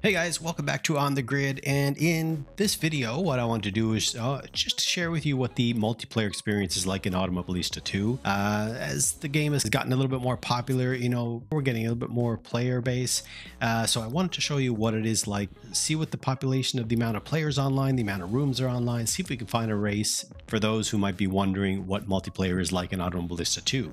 Hey guys, welcome back to On the Grid, and in this video what I want to do is just share with you what the multiplayer experience is like in Automobilista 2. As the game has gotten a little bit more popular, you know, we're getting a little bit more player base, so I wanted to show you what it is like, see what the population of the amount of players online, the amount of rooms are online, see if we can find a race for those who might be wondering what multiplayer is like in Automobilista 2.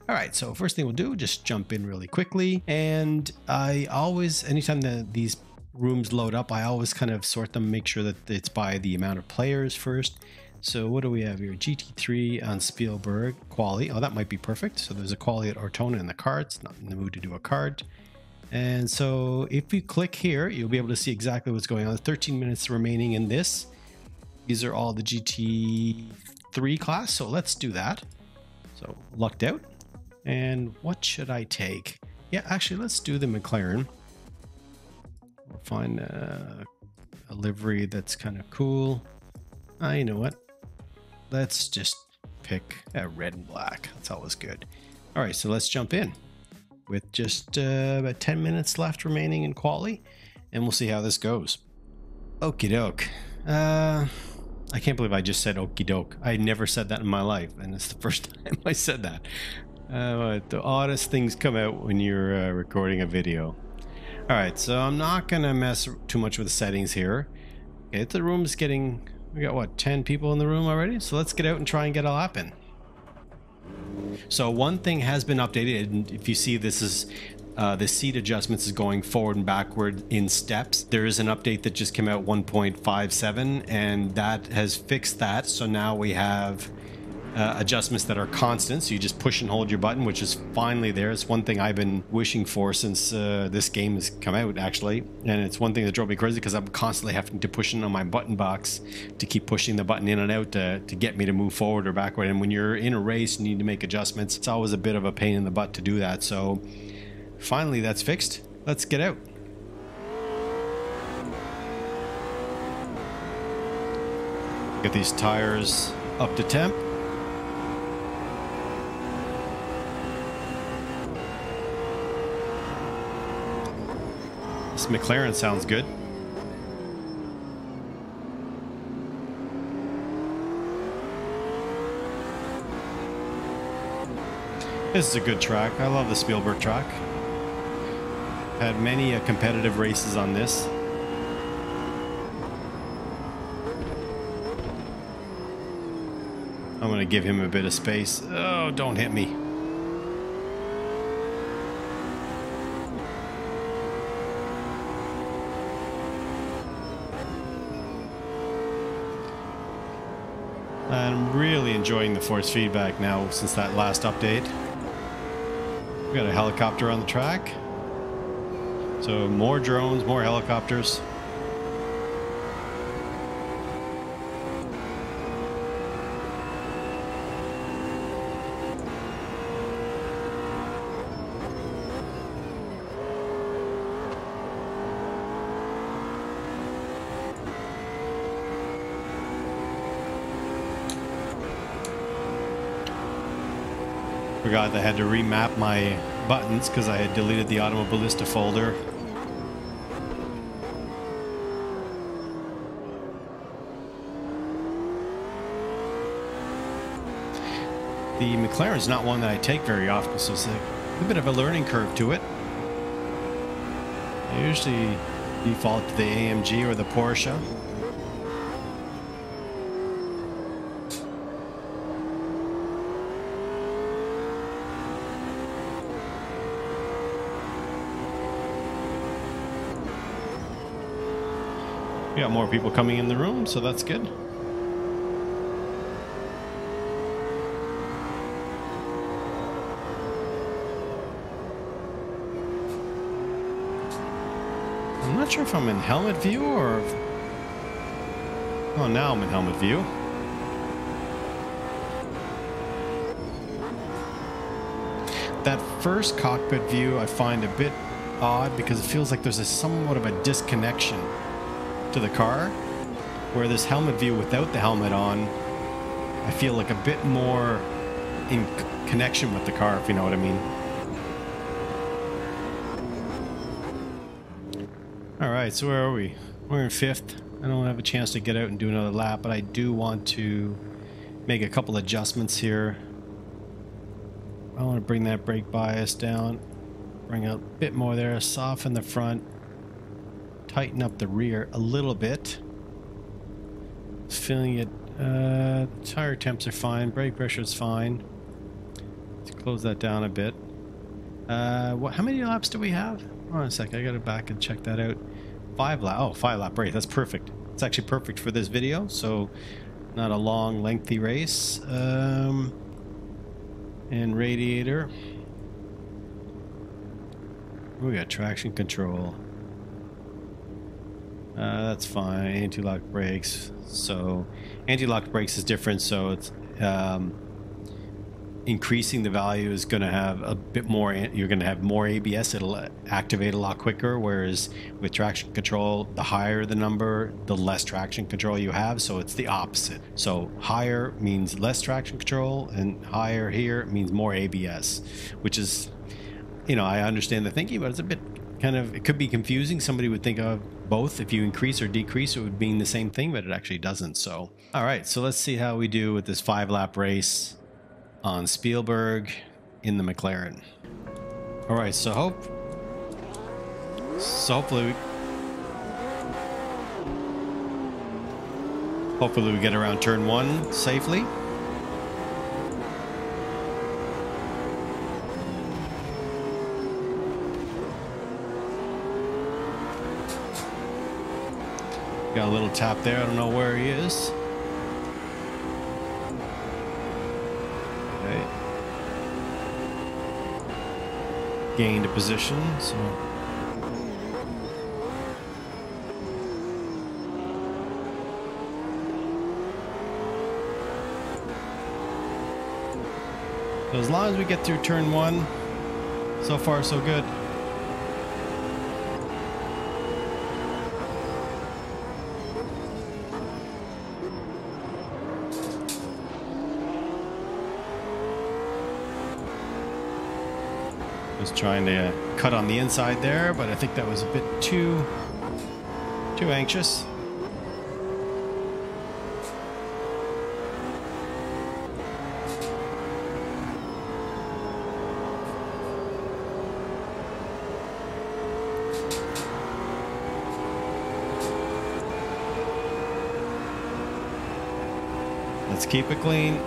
All right, so first thing we'll do, just jump in really quickly. And I always, anytime these rooms load up, I always kind of sort them, make sure that it's by the amount of players first. So what do we have here? GT3 on Spielberg, quali. Oh, that might be perfect. So there's a quali at Ortona in the cards, not in the mood to do a card. And so if you click here, you'll be able to see exactly what's going on. 13 minutes remaining in this. These are all the GT3 class, so let's do that. So lucked out. And what should I take? Yeah, actually, let's do the McLaren. We'll find a livery that's kind of cool. You know what? Let's just pick a red and black. That's always good. All right, so let's jump in with just about 10 minutes left remaining in quali, and we'll see how this goes. Okie doke. I can't believe I just said okie doke. I never said that in my life, and it's the first time I said that. The oddest things come out when you're recording a video. Alright, so I'm not gonna mess too much with the settings here. Okay, the room's getting, we got what, 10 people in the room already? So let's get out and try and get a lap in. So one thing has been updated, and if you see, this is the seat adjustments is going forward and backward in steps. There is an update that just came out, 1.57, and that has fixed that. So now we have adjustments that are constant, so you just push and hold your button, which is finally there. It's one thing I've been wishing for since this game has come out, actually, and it's one thing that drove me crazy because I'm constantly having to push in on my button box to keep pushing the button in and out to get me to move forward or backward. And when you're in a race and you need to make adjustments, it's always a bit of a pain in the butt to do that. So finally that's fixed. Let's get out. Get these tires up to temp. This McLaren sounds good. This is a good track. I love the Spielberg track. Had many competitive races on this. I'm going to give him a bit of space. Oh, don't hit me. I'm really enjoying the force feedback now since that last update. We got a helicopter on the track. So more drones, more helicopters. Forgot I had to remap my buttons because I had deleted the Automobilista folder. The McLaren is not one that I take very often, so it's a bit of a learning curve to it. I usually default to the AMG or the Porsche. We got more people coming in the room, so that's good. I'm not sure if I'm in helmet view or... Oh, now I'm in helmet view. That first cockpit view I find a bit odd because it feels like there's somewhat of a disconnection to the car, where this helmet view without the helmet on, I feel like a bit more in connection with the car, if you know what I mean. All right, so where are we? We're in 5th. I don't have a chance to get out and do another lap, but I do want to make a couple adjustments here. I want to bring that brake bias down, bring a bit more there, soften the front, tighten up the rear a little bit. Feeling it. Tire temps are fine, brake pressure is fine. Let's close that down a bit. How many laps do we have? Hold on a sec, I gotta back and check that out. 5 lap. Oh, 5 lap race. That's perfect. It's actually perfect for this video, so not a long, lengthy race. And radiator. We got traction control. That's fine. Anti-lock brakes. So anti-lock brakes is different. So it's increasing the value is going to have a bit more. You're going to have more ABS. It'll activate a lot quicker. Whereas with traction control, the higher the number, the less traction control you have. So it's the opposite. So higher means less traction control, and higher here means more ABS, which is, you know, I understand the thinking, but it's a bit kind of, it could be confusing. Somebody would think of both. If you increase or decrease, it would mean the same thing, but it actually doesn't. So, all right, so let's see how we do with this 5-lap race on Spielberg in the McLaren. All right, so hopefully we get around turn 1 safely. Got a little tap there. I don't know where he is. Okay. Gained a position, so. So as long as we get through turn 1, so far so good. Was trying to cut on the inside there, but I think that was a bit too anxious. Let's keep it clean.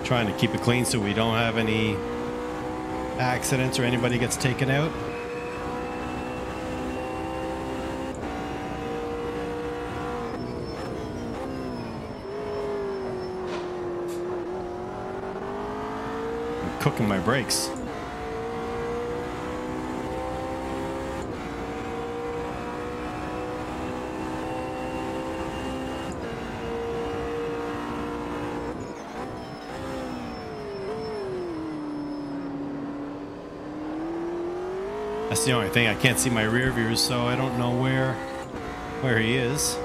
Trying to keep it clean so we don't have any accidents or anybody gets taken out. I'm cooking my brakes. That's the only thing. I can't see my rear views, so I don't know where he is.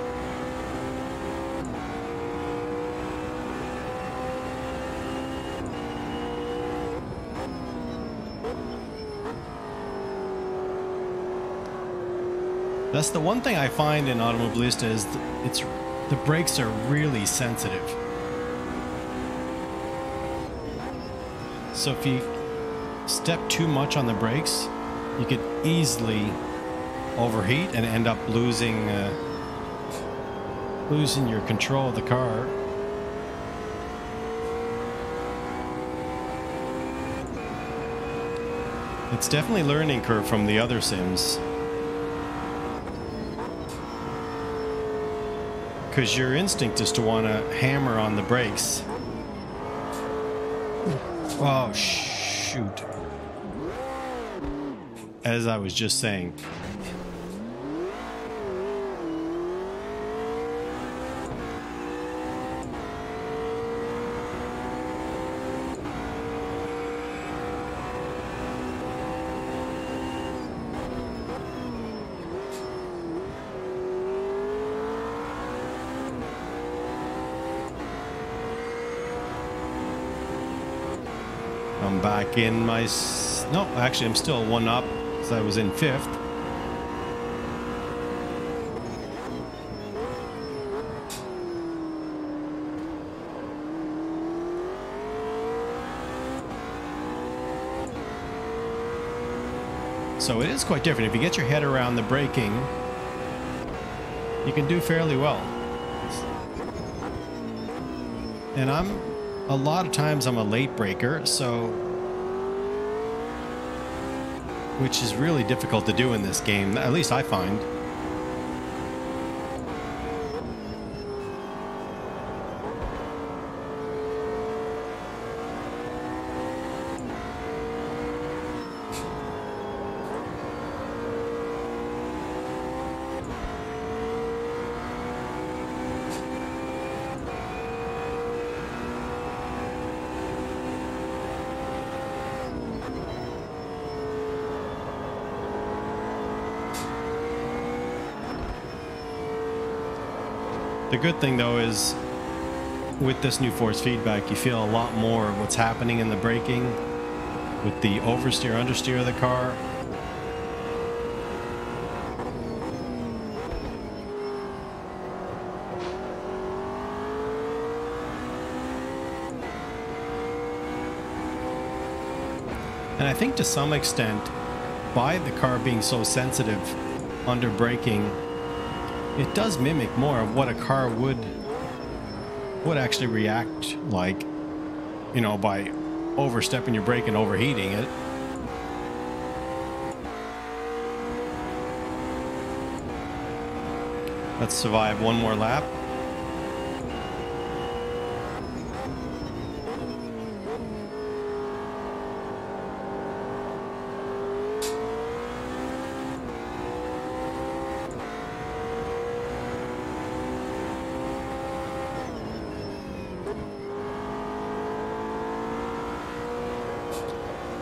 That's the one thing I find in Automobilista is the brakes are really sensitive. So if you step too much on the brakes, you could easily overheat and end up losing your control of the car. It's definitely a learning curve from the other sims, because your instinct is to want to hammer on the brakes. Oh shoot. As I was just saying. I'm back in my... No, actually, I'm still one up because I was in 5th. So it is quite different. If you get your head around the braking, you can do fairly well. And a lot of times I'm a late braker, so which is really difficult to do in this game, at least I find. The good thing though is with this new force feedback, you feel a lot more of what's happening in the braking with the oversteer, understeer of the car. And I think to some extent, by the car being so sensitive under braking, it does mimic more of what a car would actually react like, you know, by overstepping your brake and overheating it. Let's survive one more lap.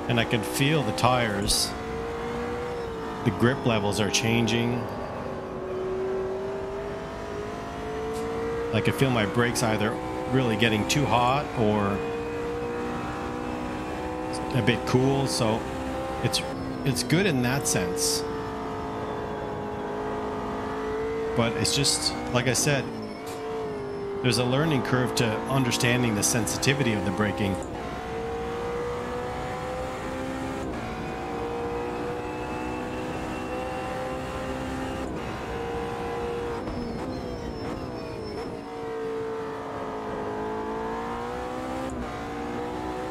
And I can feel the tires. The grip levels are changing. I can feel my brakes either really getting too hot or a bit cool. So it's good in that sense. But it's just, like I said, there's a learning curve to understanding the sensitivity of the braking.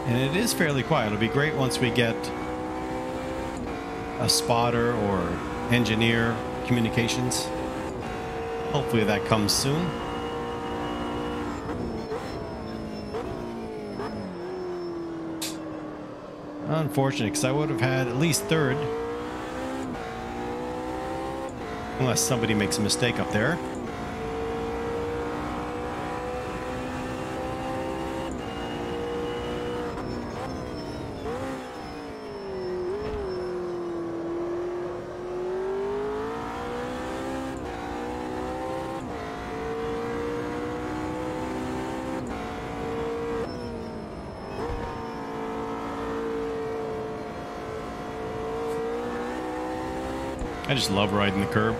And it is fairly quiet. It'll be great once we get a spotter or engineer communications. Hopefully that comes soon. Unfortunate, because I would have had at least 3rd. Unless somebody makes a mistake up there. I just love riding the curb.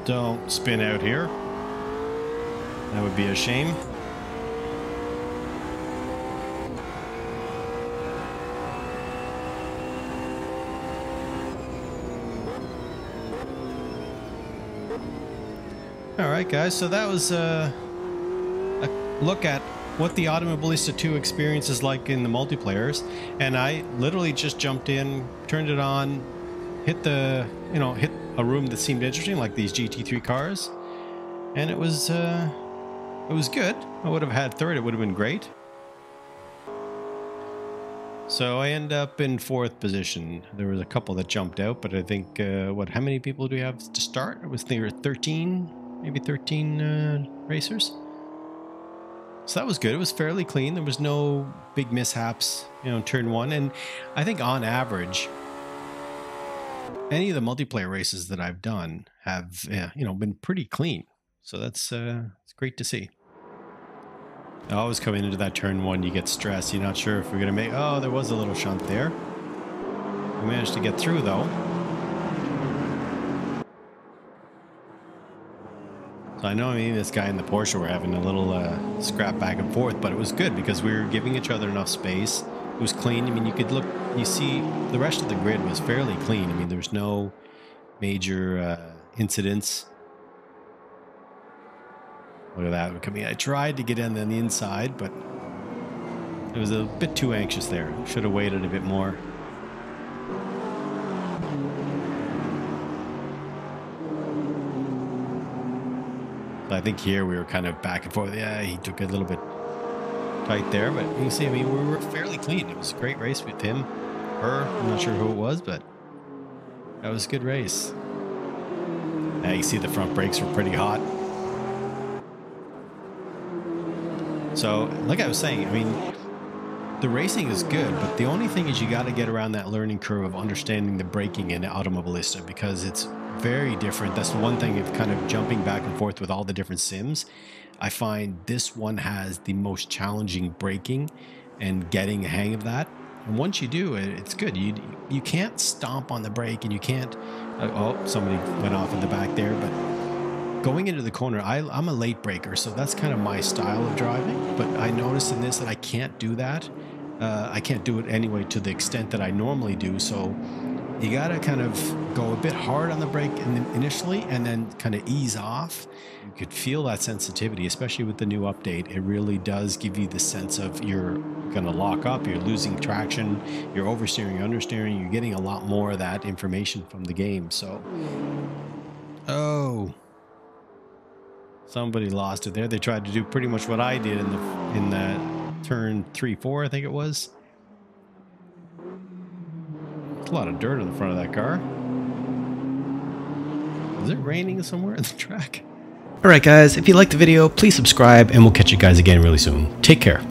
Don't spin out here. That would be a shame. Alright guys, so that was a look at what the Automobilista 2 experience is like in the multiplayers, and I literally just jumped in, turned it on, hit a room that seemed interesting, like these GT3 cars, and it was good. I would have had 3rd, it would have been great. So I end up in 4th position. There was a couple that jumped out, but I think how many people do we have to start? It was there 13. Maybe 13 racers. So that was good. It was fairly clean. There was no big mishaps, you know, in turn one. And I think on average, any of the multiplayer races that I've done have, you know, been pretty clean. So that's it's great to see. Always coming into that turn one, you get stressed. You're not sure if we're going to make... Oh, there was a little shunt there. We managed to get through, though. So I know me and this guy in the Porsche were having a little scrap back and forth, but it was good because we were giving each other enough space. It was clean. I mean, you could look... You see, the rest of the grid was fairly clean. I mean, there was no major incidents. Look at that coming. I tried to get in on the inside, but it was a bit too anxious there. Should have waited a bit more. So I think here we were kind of back and forth. Yeah, he took it a little bit tight there, but you can see, I mean, we were fairly clean. It was a great race with him, her. I'm not sure who it was, but that was a good race. Now you see the front brakes were pretty hot. So, like I was saying, I mean, the racing is good, but the only thing is you got to get around that learning curve of understanding the braking in Automobilista because it's very different. That's the one thing of kind of jumping back and forth with all the different sims. I find this one has the most challenging braking and getting a hang of that. And once you do it, it's good. You can't stomp on the brake and you can't... oh, somebody went off in the back there, but... Going into the corner, I'm a late breaker, so that's kind of my style of driving. But I noticed in this that I can't do that. I can't do it anyway to the extent that I normally do. So you got to kind of go a bit hard on the brake initially and then kind of ease off. You could feel that sensitivity, especially with the new update. It really does give you the sense of you're going to lock up, you're losing traction, you're oversteering, you're understeering. You're getting a lot more of that information from the game. So, oh... Somebody lost it there. They tried to do pretty much what I did in that turn 3-4, I think it was. There's a lot of dirt on the front of that car. Is it raining somewhere in the track? All right, guys. If you liked the video, please subscribe, and we'll catch you guys again really soon. Take care.